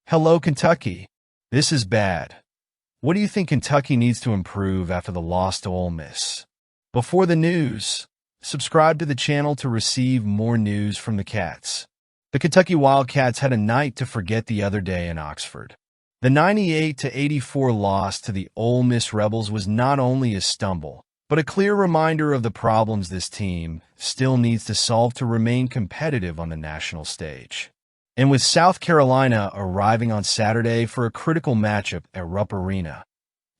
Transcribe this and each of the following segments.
Hello, Kentucky. This is bad. What do you think Kentucky needs to improve after the loss to Ole Miss? Before the news, subscribe to the channel to receive more news from the Cats. The Kentucky Wildcats had a night to forget the other day in Oxford. The 98-84 loss to the Ole Miss Rebels was not only a stumble, but a clear reminder of the problems this team still needs to solve to remain competitive on the national stage. And with South Carolina arriving on Saturday for a critical matchup at Rupp Arena,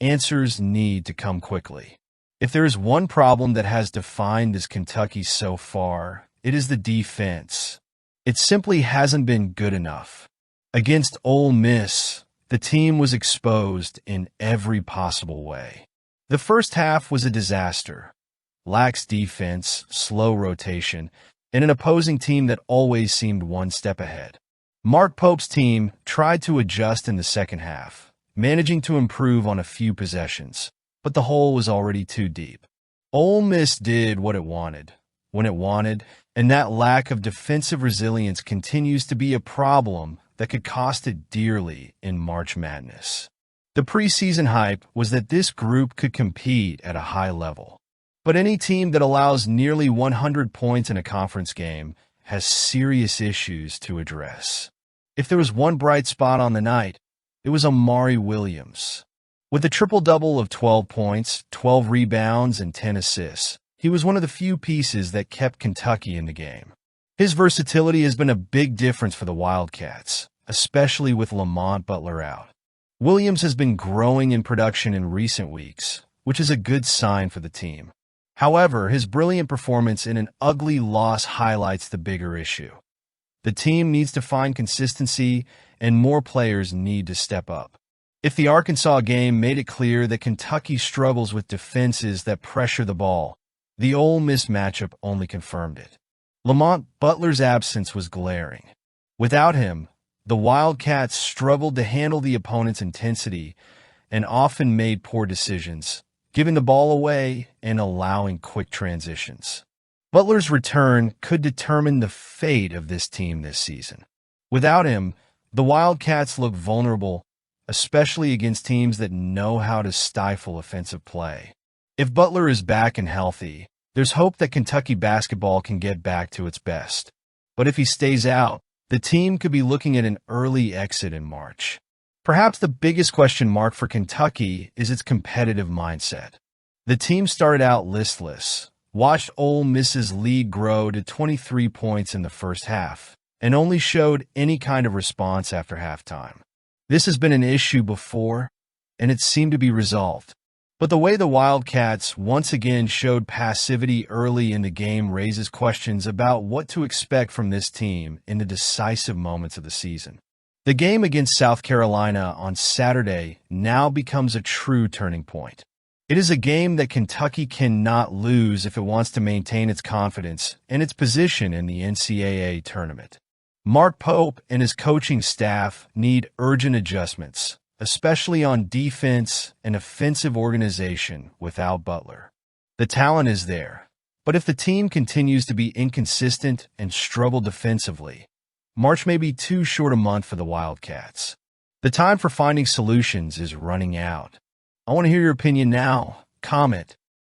answers need to come quickly. If there is one problem that has defined this Kentucky so far, it is the defense. It simply hasn't been good enough. Against Ole Miss, the team was exposed in every possible way. The first half was a disaster. Lax defense, slow rotation, and an opposing team that always seemed one step ahead. Mark Pope's team tried to adjust in the second half, managing to improve on a few possessions, but the hole was already too deep. Ole Miss did what it wanted, when it wanted, and that lack of defensive resilience continues to be a problem that could cost it dearly in March Madness. The preseason hype was that this group could compete at a high level, but any team that allows nearly 100 points in a conference game has serious issues to address. If there was one bright spot on the night, it was Amari Williams. With a triple-double of 12 points, 12 rebounds, and 10 assists, he was one of the few pieces that kept Kentucky in the game. His versatility has been a big difference for the Wildcats, especially with Lamont Butler out. Williams has been growing in production in recent weeks, which is a good sign for the team. However, his brilliant performance in an ugly loss highlights the bigger issue. The team needs to find consistency, and more players need to step up. If the Arkansas game made it clear that Kentucky struggles with defenses that pressure the ball, the Ole Miss matchup only confirmed it. Lamont Butler's absence was glaring. Without him, the Wildcats struggled to handle the opponent's intensity and often made poor decisions, giving the ball away and allowing quick transitions. Butler's return could determine the fate of this team this season. Without him, the Wildcats look vulnerable, especially against teams that know how to stifle offensive play. If Butler is back and healthy, there's hope that Kentucky basketball can get back to its best. But if he stays out, the team could be looking at an early exit in March. Perhaps the biggest question mark for Kentucky is its competitive mindset. The team started out listless, watched Ole Miss's lead grow to 23 points in the first half, and only showed any kind of response after halftime. This has been an issue before, and it seemed to be resolved. But the way the Wildcats once again showed passivity early in the game raises questions about what to expect from this team in the decisive moments of the season. The game against South Carolina on Saturday now becomes a true turning point. It is a game that Kentucky cannot lose if it wants to maintain its confidence and its position in the NCAA tournament. Mark Pope and his coaching staff need urgent adjustments, especially on defense and offensive organization without Butler. The talent is there, but if the team continues to be inconsistent and struggle defensively, March may be too short a month for the Wildcats. The time for finding solutions is running out. I want to hear your opinion now. Comment,